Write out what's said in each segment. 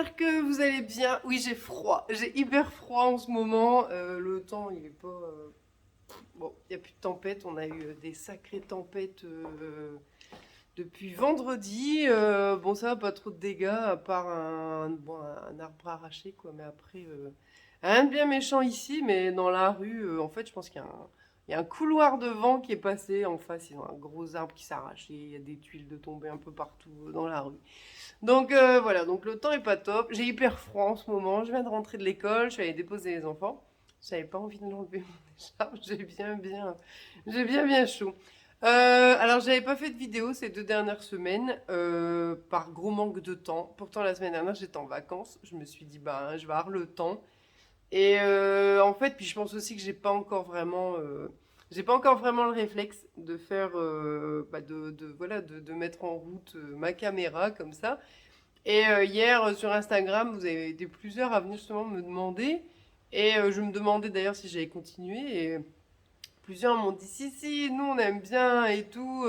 j'espère que vous allez bien. Oui, j'ai froid, j'ai hyper froid en ce moment. Le temps, il est pas. Bon, il n'y a plus de tempête. On a eu des sacrées tempêtes depuis vendredi. Bon, ça va, pas trop de dégâts, à part un arbre arraché, quoi. Mais après, rien de bien méchant ici. Mais dans la rue, en fait, je pense qu'il y a un couloir de vent qui est passé. En face, ils ont un gros arbre qui s'est arraché. Il y a des tuiles de tomber un peu partout dans la rue. Donc voilà, donc le temps est pas top. J'ai hyper froid en ce moment. Je viens de rentrer de l'école, je suis allée déposer les enfants. J'avais pas envie de l'enlever mon écharpe. J'ai bien chaud. Alors j'avais pas fait de vidéo ces 2 dernières semaines par gros manque de temps. Pourtant la semaine dernière j'étais en vacances. Je me suis dit bah je vais avoir le temps. Et en fait, puis je pense aussi que j'ai pas encore vraiment le réflexe de faire, voilà, de mettre en route ma caméra comme ça. Et hier sur Instagram, vous avez été plusieurs à venir justement me demander. Et je me demandais d'ailleurs si j'allais continuer. Et plusieurs m'ont dit si, si, nous on aime bien et tout.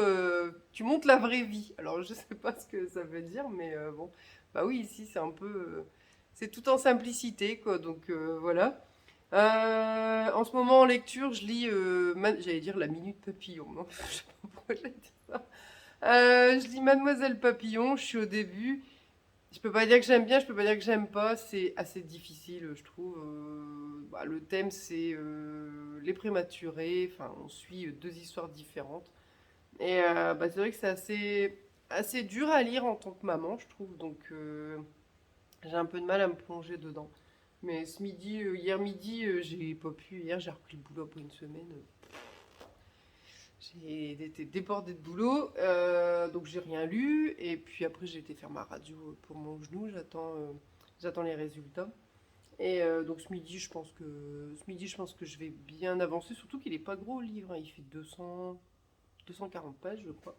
Tu montres la vraie vie. Alors je sais pas ce que ça veut dire, mais bon. Bah oui, ici c'est un peu. C'est tout en simplicité, quoi. Donc voilà. En ce moment en lecture, je lis. J'allais dire la Minute Papillon. Non, je sais pas pourquoi j'ai dit ça. Je lis Mademoiselle Papillon. Je suis au début. Je peux pas dire que j'aime bien, je peux pas dire que j'aime pas, c'est assez difficile, je trouve. Le thème, c'est les prématurés, enfin, on suit 2 histoires différentes. Et c'est vrai que c'est assez dur à lire en tant que maman, je trouve, donc j'ai un peu de mal à me plonger dedans. Mais ce midi, hier midi, j'ai pas pu, hier j'ai repris le boulot après une semaine. J'ai été débordée de boulot, donc j'ai rien lu. Et puis après, j'ai été faire ma radio pour mon genou. J'attends les résultats. Et donc ce midi, je pense que je vais bien avancer. Surtout qu'il est pas gros le livre, hein. Il fait 240 pages, je crois.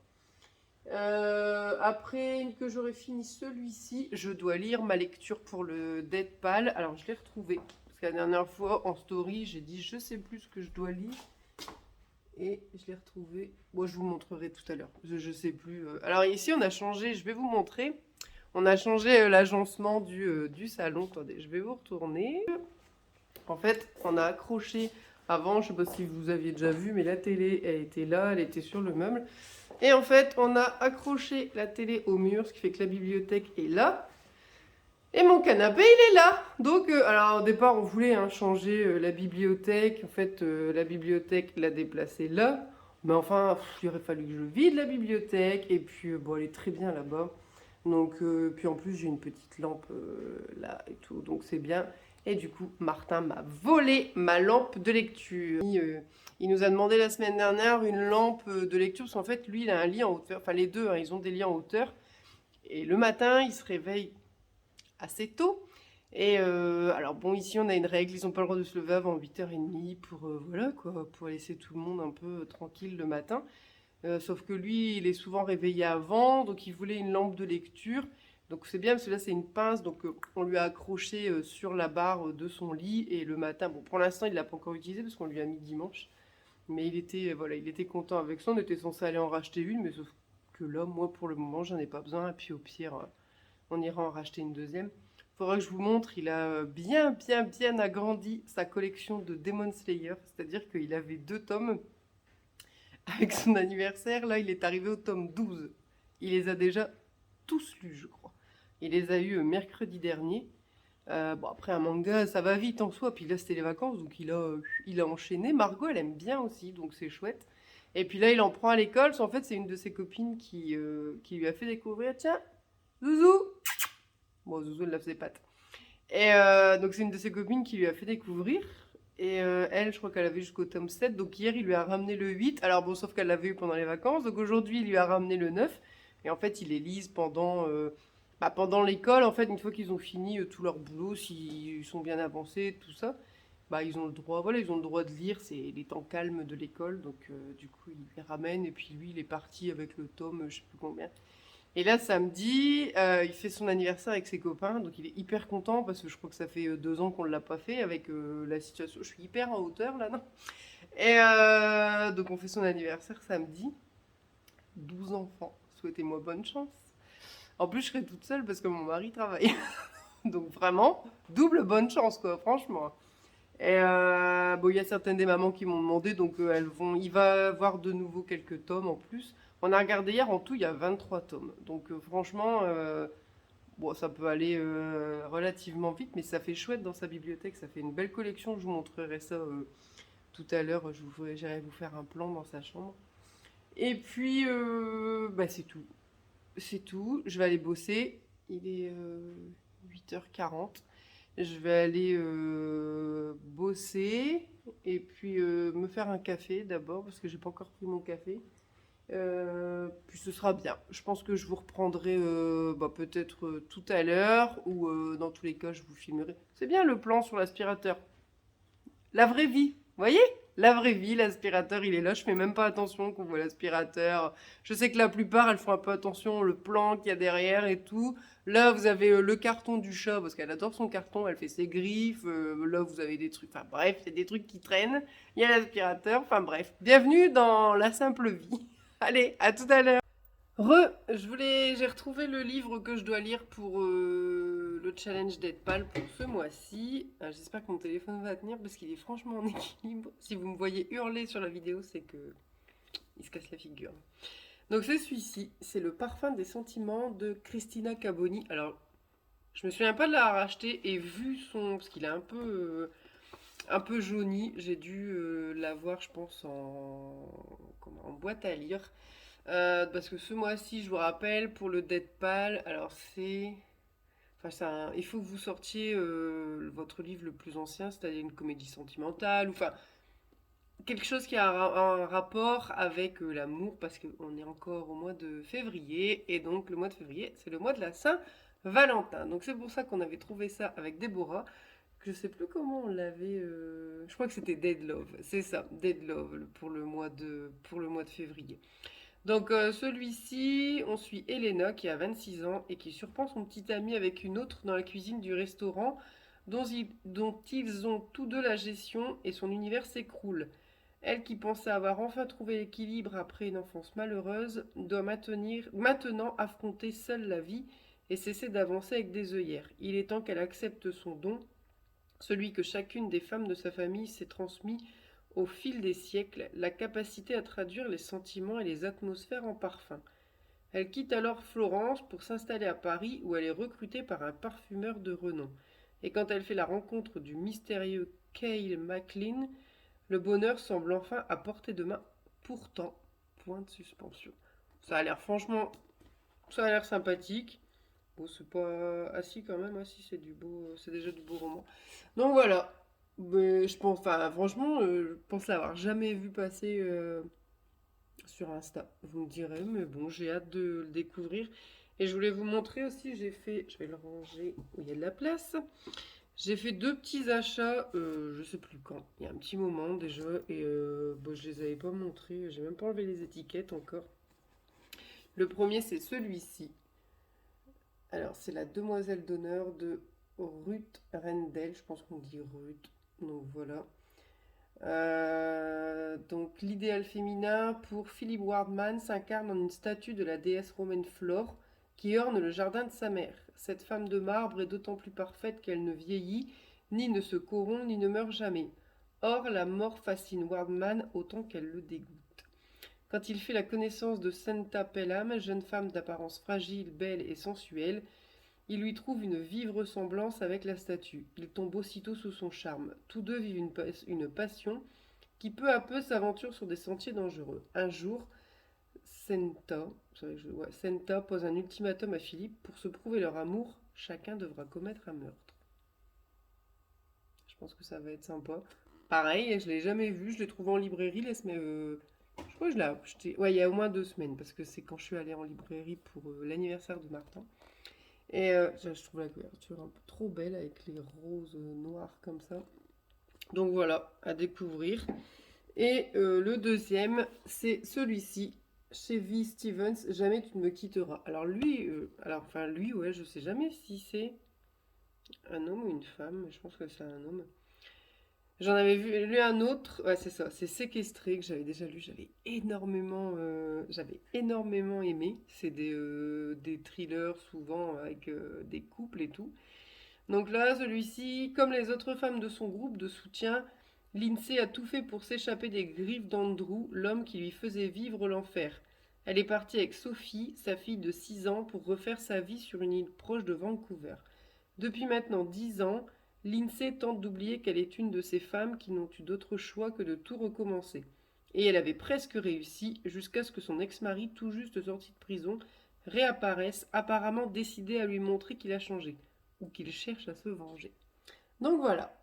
Après que j'aurai fini celui-ci, je dois lire ma lecture pour le Deadpal. Alors je l'ai retrouvé. Parce que la dernière fois, en story, j'ai dit je sais plus ce que je dois lire. Et je l'ai retrouvé. Moi, je vous montrerai tout à l'heure. Je sais plus. Alors ici, on a changé. Je vais vous montrer. On a changé l'agencement du salon. Attendez, je vais vous retourner. En fait, on a accroché avant. Je sais pas si vous aviez déjà vu, mais la télé, elle était là. Elle était sur le meuble. Et en fait, on a accroché la télé au mur, ce qui fait que la bibliothèque est là. Et mon canapé, il est là. Donc, alors au départ, on voulait changer la bibliothèque. En fait, la bibliothèque l'a déplacée là. Mais enfin, il aurait fallu que je vide la bibliothèque. Et puis, bon, elle est très bien là-bas. Donc, puis en plus, j'ai une petite lampe là et tout. Donc, c'est bien. Et du coup, Martin m'a volé ma lampe de lecture. Il nous a demandé la semaine dernière une lampe de lecture. Parce qu'en fait, lui, il a un lit en hauteur. Enfin, les deux, hein, ils ont des lits en hauteur. Et le matin, il se réveille assez tôt. Et alors bon, ici on a une règle, ils n'ont pas le droit de se lever avant 8h30 pour, voilà quoi, pour laisser tout le monde un peu tranquille le matin. Sauf que lui, il est souvent réveillé avant, donc il voulait une lampe de lecture. Donc c'est bien parce que là c'est une pince, donc on lui a accroché sur la barre de son lit et le matin, bon pour l'instant il l'a pas encore utilisé parce qu'on lui a mis dimanche. Mais voilà, il était content avec ça, on était censé aller en racheter une, mais sauf que là, moi pour le moment j'en ai pas besoin, et puis au pire, on ira en racheter une deuxième. Faudra que je vous montre, il a bien, bien, bien agrandi sa collection de Demon Slayer. C'est-à-dire qu'il avait 2 tomes. Avec son anniversaire, là, il est arrivé au tome 12. Il les a déjà tous lus, je crois. Il les a eus mercredi dernier. Bon, après, un manga, ça va vite en soi. Puis là, c'était les vacances, donc il a enchaîné. Margot, elle aime bien aussi, donc c'est chouette. Et puis là, il en prend à l'école. En fait, c'est une de ses copines qui lui a fait découvrir. Tiens, Zouzou. Bon, Zouzou, elle la faisait pas. Et donc c'est une de ses copines qui lui a fait découvrir. Et elle, je crois qu'elle avait jusqu'au tome 7. Donc hier, il lui a ramené le 8. Alors bon, sauf qu'elle l'avait eu pendant les vacances. Donc aujourd'hui, il lui a ramené le 9. Et en fait, ils les lisent pendant l'école. En fait, une fois qu'ils ont fini tout leur boulot, s'ils sont bien avancés, tout ça, bah ils ont le droit, voilà, ils ont le droit de lire. C'est les temps calmes de l'école. Donc du coup, ils les ramènent. Et puis lui, il est parti avec le tome, je sais plus combien. Et là, samedi, il fait son anniversaire avec ses copains, donc il est hyper content parce que je crois que ça fait 2 ans qu'on ne l'a pas fait avec la situation. Je suis hyper en hauteur là, non? Et donc on fait son anniversaire samedi. 12 enfants. Souhaitez-moi bonne chance. En plus, je serai toute seule parce que mon mari travaille. Donc vraiment, double bonne chance, quoi, franchement. Et bon, il y a certaines des mamans qui m'ont demandé, donc il va y avoir de nouveau quelques tomes en plus. On a regardé hier, en tout, il y a 23 tomes. Donc franchement, bon, ça peut aller relativement vite, mais ça fait chouette dans sa bibliothèque. Ça fait une belle collection. Je vous montrerai ça tout à l'heure. J'irai vous faire un plan dans sa chambre. Et puis, bah, c'est tout. C'est tout. Je vais aller bosser. Il est 8h40. Je vais aller bosser et puis me faire un café d'abord parce que j'ai pas encore pris mon café. Puis ce sera bien. Je pense que je vous reprendrai bah, peut-être tout à l'heure ou dans tous les cas je vous filmerai. C'est bien le plan sur l'aspirateur. La vraie vie, vous voyez? La vraie vie, l'aspirateur, il est là. Je fais même pas attention qu'on voit l'aspirateur. Je sais que la plupart, elles font un peu attention, le plan qu'il y a derrière et tout. Là, vous avez le carton du chat, parce qu'elle adore son carton, elle fait ses griffes. Là, vous avez des trucs, enfin bref, il y a des trucs qui traînent. Il y a l'aspirateur, enfin bref. Bienvenue dans la simple vie. Allez, à tout à l'heure. J'ai retrouvé le livre que je dois lire pour le challenge d'Edpal pour ce mois-ci. J'espère que mon téléphone va tenir parce qu'il est franchement en équilibre. Si vous me voyez hurler sur la vidéo, c'est que il se casse la figure. Donc c'est celui-ci, c'est Le parfum des sentiments de Christina Caboni. Alors, je me souviens pas de la racheter et vu son, parce qu'il est un peu jauni, j'ai dû l'avoir, je pense, en boîte à lire. Parce que ce mois-ci, je vous rappelle, pour le Deadpal, alors c'est... Enfin, il faut que vous sortiez votre livre le plus ancien, c'est-à-dire une comédie sentimentale, ou enfin, quelque chose qui a un rapport avec l'amour, parce qu'on est encore au mois de février, et donc le mois de février, c'est le mois de la Saint-Valentin. Donc c'est pour ça qu'on avait trouvé ça avec Déborah. Je sais plus comment on l'avait. Je crois que c'était Dead Love. C'est ça, Dead Love pour le mois de février. Donc celui-ci, on suit Elena qui a 26 ans et qui surprend son petit ami avec une autre dans la cuisine du restaurant dont ils ont tous deux la gestion et son univers s'écroule. Elle qui pensait avoir enfin trouvé l'équilibre après une enfance malheureuse doit maintenant affronter seule la vie et cesser d'avancer avec des œillères. Il est temps qu'elle accepte son don, celui que chacune des femmes de sa famille s'est transmis au fil des siècles, la capacité à traduire les sentiments et les atmosphères en parfums. Elle quitte alors Florence pour s'installer à Paris où elle est recrutée par un parfumeur de renom. Et quand elle fait la rencontre du mystérieux Cale MacLean, le bonheur semble enfin à portée de main. Pourtant, point de suspension. Ça a l'air franchement, ça a l'air sympathique. Bon, c'est pas assis quand même, assis c'est du beau, c'est déjà du beau roman. Donc voilà. Mais je pense, enfin, franchement, je pense l'avoir jamais vu passer sur Insta. Vous me direz, mais bon, j'ai hâte de le découvrir. Et je voulais vous montrer aussi, je vais le ranger où il y a de la place. J'ai fait deux petits achats, je sais plus quand, il y a un petit moment déjà, et bon, je les avais pas montrés, j'ai même pas enlevé les étiquettes encore. Le premier, c'est celui-ci. Alors, c'est la demoiselle d'honneur de Ruth Rendell, je pense qu'on dit Ruth. Donc voilà. Donc l'idéal féminin pour Philip Wardman s'incarne en une statue de la déesse romaine Flore qui orne le jardin de sa mère. Cette femme de marbre est d'autant plus parfaite qu'elle ne vieillit, ni ne se corrompt, ni ne meurt jamais. Or, la mort fascine Wardman autant qu'elle le dégoûte. Quand il fait la connaissance de Senta Pelham, jeune femme d'apparence fragile, belle et sensuelle, il lui trouve une vive ressemblance avec la statue. Il tombe aussitôt sous son charme. Tous deux vivent une passion qui peu à peu s'aventure sur des sentiers dangereux. Un jour, Senta pose un ultimatum à Philippe. Pour se prouver leur amour, chacun devra commettre un meurtre. Je pense que ça va être sympa. Pareil, je ne l'ai jamais vu, je l'ai trouvé en librairie je crois que je l'ai acheté. Ouais, il y a au moins 2 semaines, parce que c'est quand je suis allée en librairie pour l'anniversaire de Martin. Et je trouve la couverture un peu trop belle avec les roses noires comme ça. Donc voilà, à découvrir. Et le deuxième, c'est celui-ci, chez V. Stevens, Jamais tu ne me quitteras. Alors lui, ouais, je sais jamais si c'est un homme ou une femme, mais je pense que c'est un homme. J'en avais lu un autre, ouais c'est ça, c'est Séquestré que j'avais déjà lu, j'avais énormément aimé. C'est des thrillers souvent avec des couples et tout. Donc là, celui-ci, comme les autres femmes de son groupe de soutien, Lindsay a tout fait pour s'échapper des griffes d'Andrew, l'homme qui lui faisait vivre l'enfer. Elle est partie avec Sophie, sa fille de 6 ans, pour refaire sa vie sur une île proche de Vancouver. Depuis maintenant 10 ans, Lindsay tente d'oublier qu'elle est une de ces femmes qui n'ont eu d'autre choix que de tout recommencer. Et elle avait presque réussi jusqu'à ce que son ex-mari, tout juste sorti de prison, réapparaisse, apparemment décidé à lui montrer qu'il a changé, ou qu'il cherche à se venger. Donc voilà,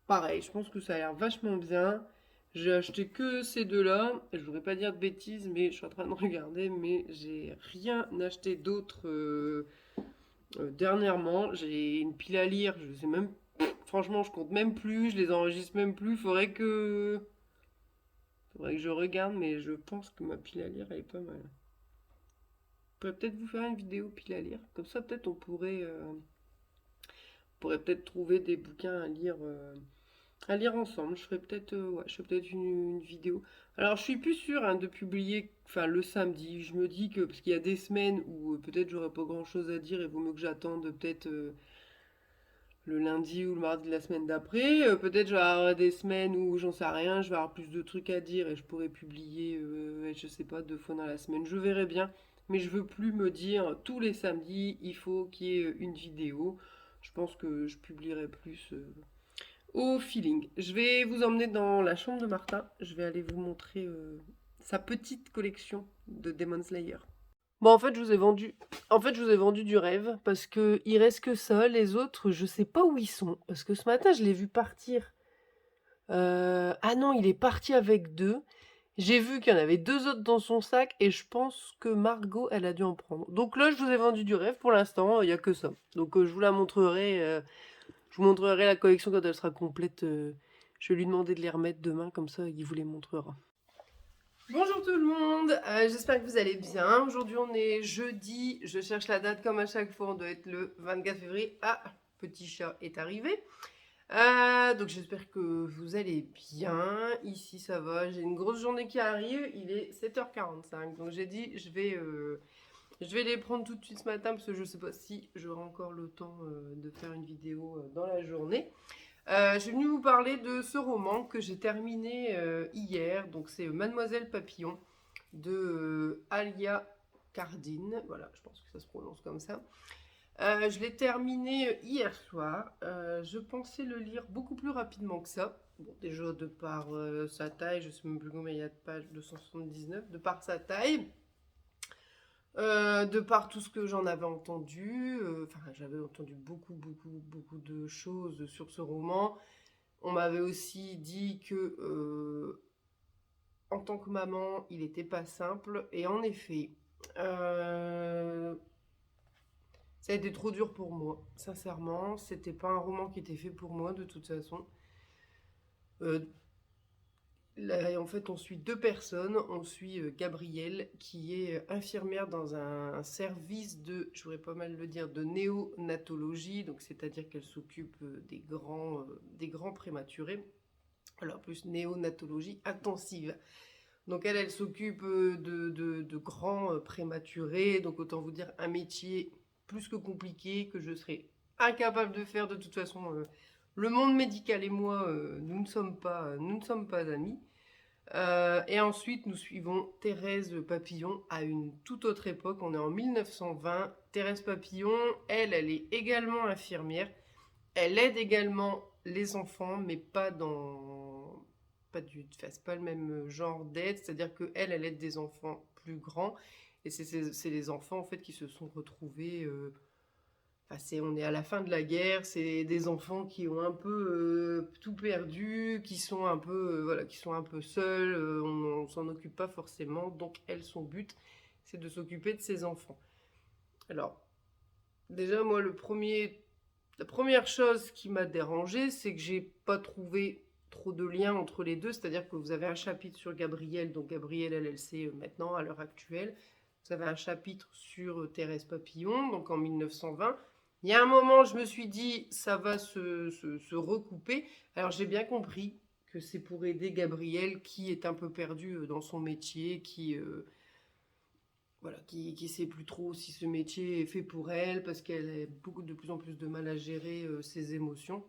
pareil, je pense que ça a l'air vachement bien. J'ai acheté que ces deux-là. Je voudrais pas dire de bêtises, mais je suis en train de regarder, mais j'ai rien acheté d'autre dernièrement. J'ai une pile à lire, je sais même. Franchement, je compte même plus, je les enregistre même plus. Faudrait que je regarde, mais je pense que ma pile à lire, elle est pas mal. Je pourrais peut-être vous faire une vidéo pile à lire. Comme ça, peut-être on pourrait peut-être trouver des bouquins à lire ensemble. Je ferai peut-être une vidéo. Alors, je suis plus sûre hein, de publier, enfin le samedi. Je me dis que parce qu'il y a des semaines où peut-être j'aurais pas grand-chose à dire et vaut mieux que j'attende peut-être le lundi ou le mardi de la semaine d'après. Peut-être j'aurai des semaines où j'en sais rien, je vais avoir plus de trucs à dire et je pourrais publier, je sais pas, 2 fois dans la semaine. Je verrai bien. Mais je veux plus me dire tous les samedis, il faut qu'il y ait une vidéo. Je pense que je publierai plus au feeling. Je vais vous emmener dans la chambre de Martin. Je vais aller vous montrer sa petite collection de Demon Slayer. Bon, en fait, je vous ai vendu du rêve parce que il reste que ça. Les autres, je sais pas où ils sont parce que ce matin, je l'ai vu partir. Ah non, il est parti avec 2. J'ai vu qu'il y en avait 2 autres dans son sac et je pense que Margot, elle a dû en prendre. Donc là, je vous ai vendu du rêve. Pour l'instant, il n'y a que ça. Donc je vous la montrerai. Je vous montrerai la collection quand elle sera complète. Je vais lui demander de les remettre demain, comme ça il vous les montrera. Bonjour tout le monde, j'espère que vous allez bien. Aujourd'hui on est jeudi, je cherche la date comme à chaque fois, on doit être le 24 février. Ah, petit chat est arrivé. Donc j'espère que vous allez bien. Ici ça va, j'ai une grosse journée qui arrive, il est 7h45. Donc j'ai dit je vais les prendre tout de suite ce matin parce que je ne sais pas si j'aurai encore le temps de faire une vidéo dans la journée. Je suis venue vous parler de ce roman que j'ai terminé hier. Donc c'est Mademoiselle Papillon de Alia Cardin. Voilà, je pense que ça se prononce comme ça. Je l'ai terminé hier soir. Je pensais le lire beaucoup plus rapidement que ça. Bon, déjà de par sa taille, je ne sais même plus combien il y a de pages, 279, de par sa taille. De par tout ce que j'en avais entendu, enfin j'avais entendu beaucoup de choses sur ce roman. On m'avait aussi dit que en tant que maman, il n'était pas simple. Et en effet, ça a été trop dur pour moi. Sincèrement, c'était pas un roman qui était fait pour moi de toute façon. Là, en fait, on suit 2 personnes. On suit Gabrielle, qui est infirmière dans un service je voudrais pas mal le dire, de néonatologie. Donc, c'est-à-dire qu'elle s'occupe des grands prématurés. Alors, plus néonatologie intensive. Donc, elle s'occupe de grands prématurés. Donc, autant vous dire un métier plus que compliqué, que je serais incapable de faire de toute façon. Le monde médical et moi, nous ne sommes pas amis. Et ensuite, nous suivons Thérèse Papillon à une toute autre époque. On est en 1920. Thérèse Papillon, elle est également infirmière. Elle aide également les enfants, mais pas le même genre d'aide. C'est-à-dire qu'elle aide des enfants plus grands. Et c'est les enfants en fait qui se sont retrouvés. On est à la fin de la guerre, c'est des enfants qui ont un peu tout perdu, qui sont un peu, qui sont un peu seuls, on s'en occupe pas forcément, donc elle, son but, c'est de s'occuper de ses enfants. Alors, déjà, moi, la première chose qui m'a dérangée, c'est que j'ai pas trouvé trop de lien entre les deux, c'est-à-dire que vous avez un chapitre sur Gabrielle, donc Gabrielle, elle sait maintenant, à l'heure actuelle, vous avez un chapitre sur Thérèse Papillon, donc en 1920. Il y a un moment, je me suis dit, ça va se recouper. Alors, j'ai bien compris que c'est pour aider Gabrielle qui est un peu perdue dans son métier, voilà, qui sait plus trop si ce métier est fait pour elle, parce qu'elle a de plus en plus de mal à gérer ses émotions.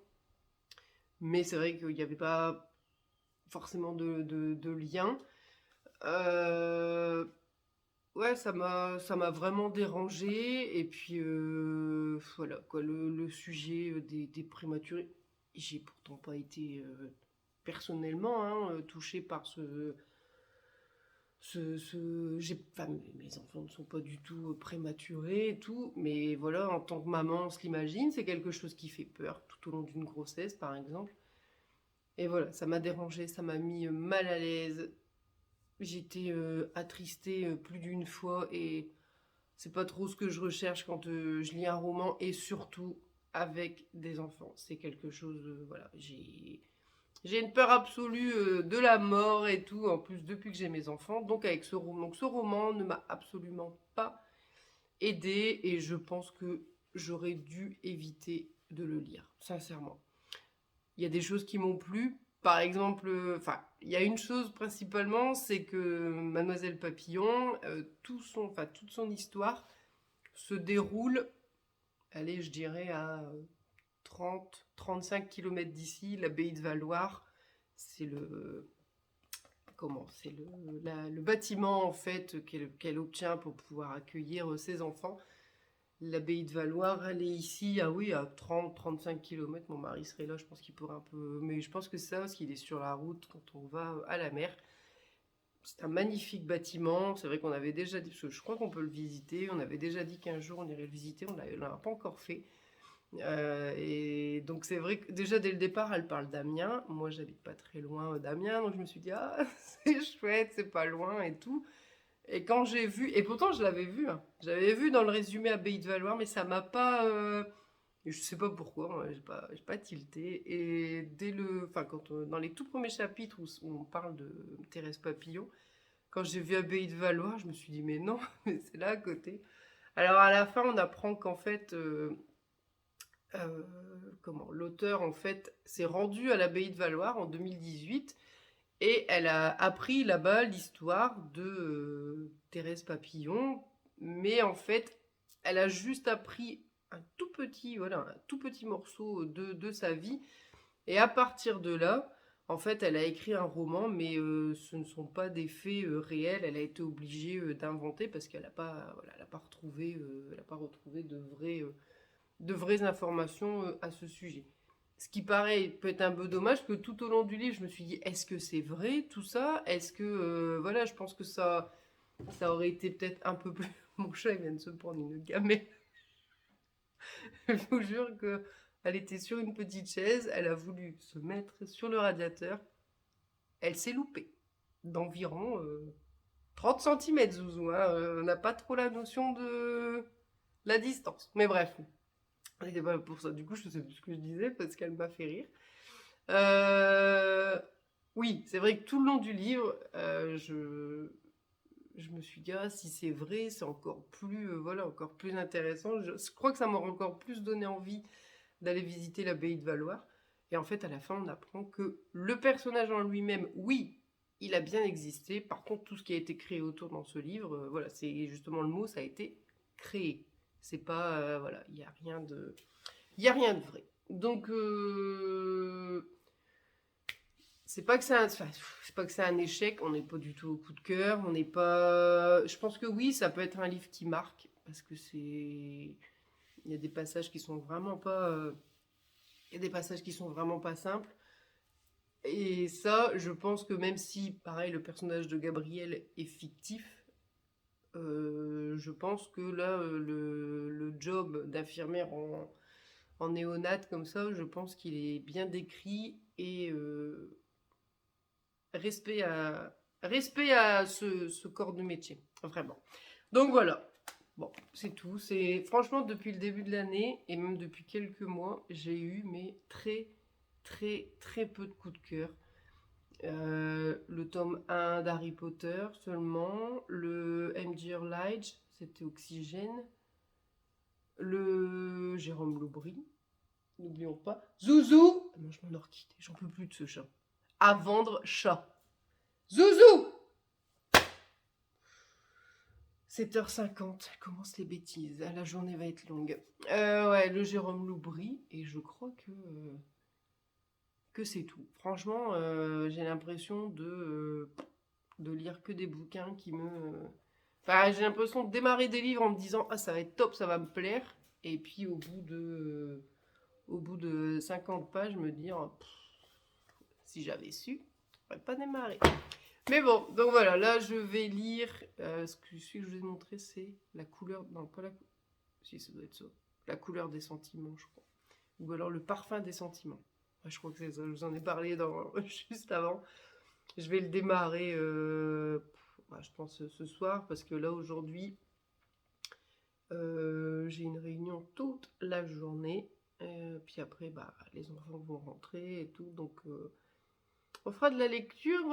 Mais c'est vrai qu'il n'y avait pas forcément de lien. Ouais, ça m'a vraiment dérangée. Et puis, voilà, quoi, le sujet des prématurés. J'ai pourtant pas été personnellement touchée par enfin, mes enfants ne sont pas du tout prématurés et tout, mais voilà, en tant que maman, on se l'imagine, c'est quelque chose qui fait peur tout au long d'une grossesse, par exemple. Et voilà, ça m'a dérangée, ça m'a mis mal à l'aise. J'étais attristée plus d'une fois et c'est pas trop ce que je recherche quand je lis un roman et surtout avec des enfants. C'est quelque chose, voilà, j'ai une peur absolue de la mort et tout, en plus depuis que j'ai mes enfants. Donc avec ce roman ne m'a absolument pas aidée et je pense que j'aurais dû éviter de le lire, sincèrement. Il y a des choses qui m'ont plu. Par exemple, enfin, il y a une chose principalement, c'est que Mademoiselle Papillon, toute son histoire se déroule, allez, je dirais à 30-35 km d'ici, l'abbaye de Valloire. C'est le bâtiment en fait qu'elle obtient pour pouvoir accueillir ses enfants. L'abbaye de Valloire, elle est ici, ah oui, à 30-35 km. Mon mari serait là, je pense qu'il pourrait un peu. Mais je pense que c'est ça, parce qu'il est sur la route quand on va à la mer. C'est un magnifique bâtiment. C'est vrai qu'on avait déjà dit, parce que je crois qu'on peut le visiter. On avait déjà dit qu'un jour on irait le visiter. On ne l'a pas encore fait. Et donc c'est vrai que déjà dès le départ, elle parle d'Amiens. Moi, j'habite pas très loin d'Amiens, donc je me suis dit, ah, c'est chouette, c'est pas loin et tout. Et quand j'ai vu, et pourtant je l'avais vu, hein. J'avais vu dans le résumé Abbaye de Valloire, mais ça m'a pas. Je sais pas pourquoi, hein, j'ai pas tilté. Et enfin, dans les tout premiers chapitres où on parle de Thérèse Papillon, quand j'ai vu Abbaye de Valloire, je me suis dit, mais non, mais c'est là à côté. Alors à la fin, on apprend qu'en fait, l'auteur en fait s'est rendu à l'Abbaye de Valloire en 2018 et elle a appris là-bas l'histoire de Thérèse Papillon, mais en fait, elle a juste appris un tout petit morceau de sa vie. Et à partir de là, en fait, elle a écrit un roman, mais ce ne sont pas des faits réels. Elle a été obligée d'inventer parce qu'elle n'a pas, voilà, elle a pas retrouvé de vraies informations à ce sujet. Ce qui paraît peut être un peu dommage, que tout au long du livre, je me suis dit, est-ce que c'est vrai tout ça? Est-ce que, voilà, je pense que ça aurait été peut-être un peu plus... Mon chat, il vient de se prendre une gamelle. Je vous jure que elle était sur une petite chaise, elle a voulu se mettre sur le radiateur, elle s'est loupée d'environ 30 cm, Zouzou. Hein. On n'a pas trop la notion de la distance. Mais bref, c'était pas pour ça. Du coup, je sais plus ce que je disais parce qu'elle m'a fait rire. Oui, c'est vrai que tout le long du livre, je me suis dit, ah, si c'est vrai, c'est encore plus, voilà, encore plus intéressant. Je crois que ça m'aurait encore plus donné envie d'aller visiter l'abbaye de Valloire. Et en fait, à la fin, on apprend que le personnage en lui-même, oui, il a bien existé. Par contre, tout ce qui a été créé autour dans ce livre, voilà, c'est justement le mot, ça a été créé. C'est pas, voilà, il n'y a rien de vrai. Donc, c'est pas que c'est un échec, on n'est pas du tout au coup de cœur, on n'est pas... Je pense que oui, ça peut être un livre qui marque, parce que il y a des passages qui sont vraiment pas... Il y a des passages qui sont vraiment pas simples. Et ça, je pense que même si, pareil, le personnage de Gabriel est fictif, je pense que là, le job d'infirmière en néonate comme ça, je pense qu'il est bien décrit et respect à ce corps de métier, vraiment. Donc voilà. Bon, c'est tout. C'est franchement depuis le début de l'année et même depuis quelques mois, j'ai eu mais très très très peu de coups de cœur. Le tome 1 d'Harry Potter seulement, le MJ Lige, c'était Oxygène, le Jérôme Loubry, n'oublions pas, Zouzou, non, je m'en orchidée, j'en peux plus de ce chat, à vendre chat, Zouzou. 7h50, commence les bêtises. La journée va être longue. Ouais, le Jérôme Loubry. Et je crois que c'est tout. Franchement, j'ai l'impression de lire que des bouquins qui me... Enfin, j'ai l'impression de démarrer des livres en me disant « Ah, ça va être top, ça va me plaire ». Et puis au bout de 50 pages, me dire si j'avais su, j'aurais pas démarré. Mais bon, donc voilà, là je vais lire. Celui que je vous ai montré, c'est la couleur. Non, pas la couleur. Si, ça doit être ça. La couleur des sentiments, je crois. Ou alors le parfum des sentiments. Je crois que c'est ça, je vous en ai parlé juste avant. Je vais le démarrer, je pense, ce soir, parce que là aujourd'hui, j'ai une réunion toute la journée. Puis après, les enfants vont rentrer et tout. Donc, on fera de la lecture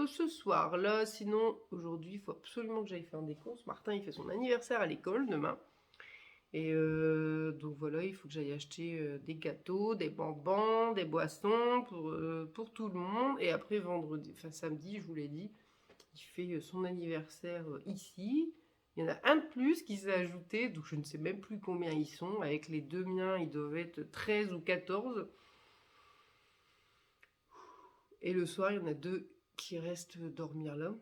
ce soir. Là, sinon, aujourd'hui, il faut absolument que j'aille faire des courses. Martin, il fait son anniversaire à l'école demain. Et donc voilà, il faut que j'aille acheter des gâteaux, des bonbons, des boissons pour tout le monde. Et après, samedi, je vous l'ai dit, il fait son anniversaire ici. Il y en a un de plus qui s'est ajouté, donc je ne sais même plus combien ils sont. Avec les deux miens, ils doivent être 13 ou 14. Et le soir, il y en a deux qui restent dormir là.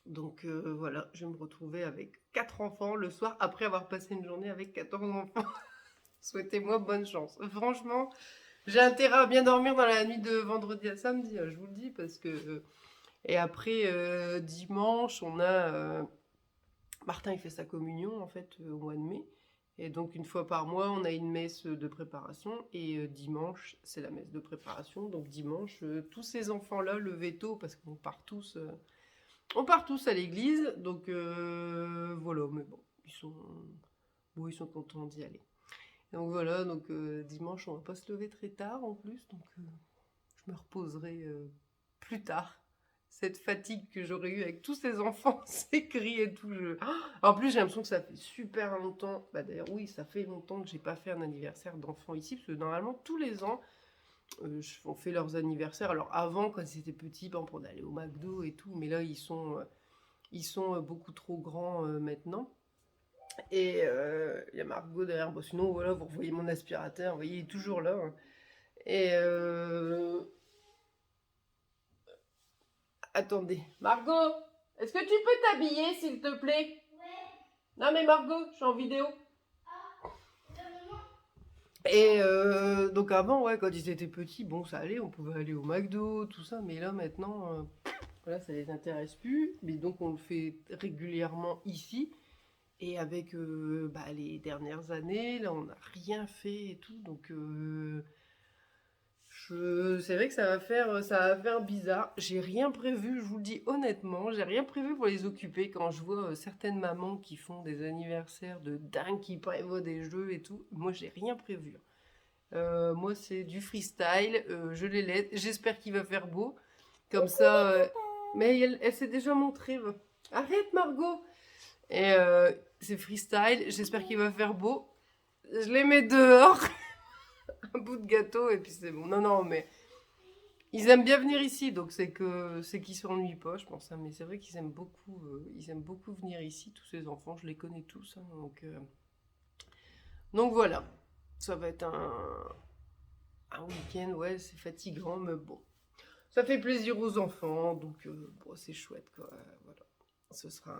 Donc voilà, je vais me retrouver avec 4 enfants le soir après avoir passé une journée avec 14 enfants. Souhaitez-moi bonne chance. Franchement, j'ai intérêt à bien dormir dans la nuit de vendredi à samedi, je vous le dis, parce que... Et après, dimanche, on a... Martin, il fait sa communion, en fait, au mois de mai. Et donc, une fois par mois, on a une messe de préparation. Et dimanche, c'est la messe de préparation. Donc, dimanche, tous ces enfants-là, levez tôt, parce qu'on part tous... on part tous à l'église. Donc, voilà, mais bon, ils sont contents d'y aller. Donc voilà, donc dimanche, on va pas se lever très tard en plus, donc je me reposerai plus tard. Cette fatigue que j'aurais eue avec tous ces enfants, ces cris et tout. En plus, j'ai l'impression que ça fait super longtemps. D'ailleurs, oui, ça fait longtemps que j'ai pas fait un anniversaire d'enfant ici, parce que normalement, tous les ans, on fait leurs anniversaires. Alors avant, quand ils étaient petits, on allait au McDo et tout, mais là, ils sont beaucoup trop grands maintenant. Et il y a Margot derrière. Bon, sinon, voilà, vous revoyez mon aspirateur. Vous voyez, il est toujours là. Hein. Et attendez. Margot, est-ce que tu peux t'habiller, s'il te plaît? Non, mais Margot, je suis en vidéo. Et donc avant, ouais, quand ils étaient petits, bon, ça allait, on pouvait aller au McDo, tout ça. Mais là, maintenant, voilà, ça les intéresse plus. Mais donc, on le fait régulièrement ici. Et avec les dernières années, là, on n'a rien fait et tout. Donc, c'est vrai que ça va faire bizarre. J'ai rien prévu, je vous le dis honnêtement. J'ai rien prévu pour les occuper quand je vois certaines mamans qui font des anniversaires de dingue, qui prévoient des jeux et tout. Moi, j'ai rien prévu. Moi, c'est du freestyle. Je les laisse. J'espère qu'il va faire beau. Comme ça. Mais elle s'est déjà montrée. Arrête, Margot! Et c'est freestyle. J'espère qu'il va faire beau. Je les mets dehors. Un bout de gâteau et puis c'est bon. Non, non, mais ils aiment bien venir ici, donc c'est qu'ils s'ennuient pas, je pense. Hein. Mais c'est vrai qu'ils aiment beaucoup venir ici. Tous ces enfants, je les connais tous. Hein, donc voilà. Ça va être un week-end, ouais, c'est fatigant, mais bon. Ça fait plaisir aux enfants, donc bon, c'est chouette, quoi. Voilà. Ce sera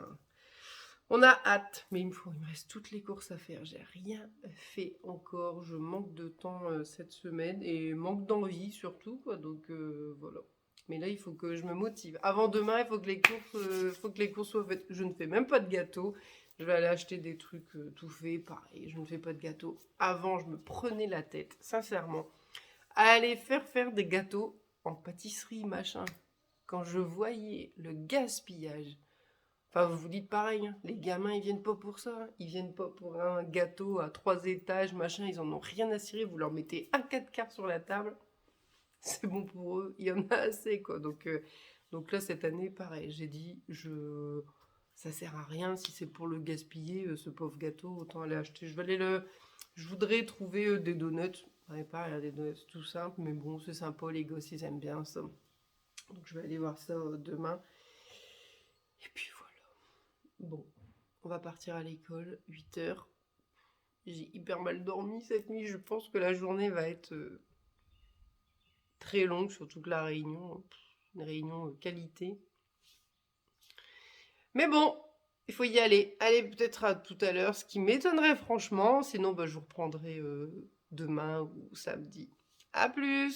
On a hâte, mais il me reste toutes les courses à faire. J'ai rien fait encore. Je manque de temps cette semaine et manque d'envie surtout, quoi. Donc voilà. Mais là, il faut que je me motive. Avant demain, il faut que les courses soient faites. Je ne fais même pas de gâteau. Je vais aller acheter des trucs tout faits. Pareil, je ne fais pas de gâteau. Avant, je me prenais la tête, sincèrement, à aller faire des gâteaux en pâtisserie, machin. Quand je voyais le gaspillage. Enfin, vous vous dites pareil, hein. Les gamins, ils viennent pas pour ça. Hein. Ils viennent pas pour un gâteau à 3 étages, machin. Ils en ont rien à cirer. Vous leur mettez un 4 quarts sur la table. C'est bon pour eux. Il y en a assez, quoi. Donc là, cette année, pareil. J'ai dit, ça sert à rien. Si c'est pour le gaspiller, ce pauvre gâteau, autant aller acheter. Je voudrais trouver des donuts. Pas, il y a des donuts tout simples. Mais bon, c'est sympa. Les gosses, ils aiment bien ça. Donc je vais aller voir ça demain. Et puis voilà. Bon, on va partir à l'école, 8 h. J'ai hyper mal dormi cette nuit. Je pense que la journée va être très longue, surtout que la réunion, une réunion qualité. Mais bon, il faut y aller. Allez, peut-être à tout à l'heure, ce qui m'étonnerait franchement. Sinon, bah, je vous reprendrai demain ou samedi. À plus!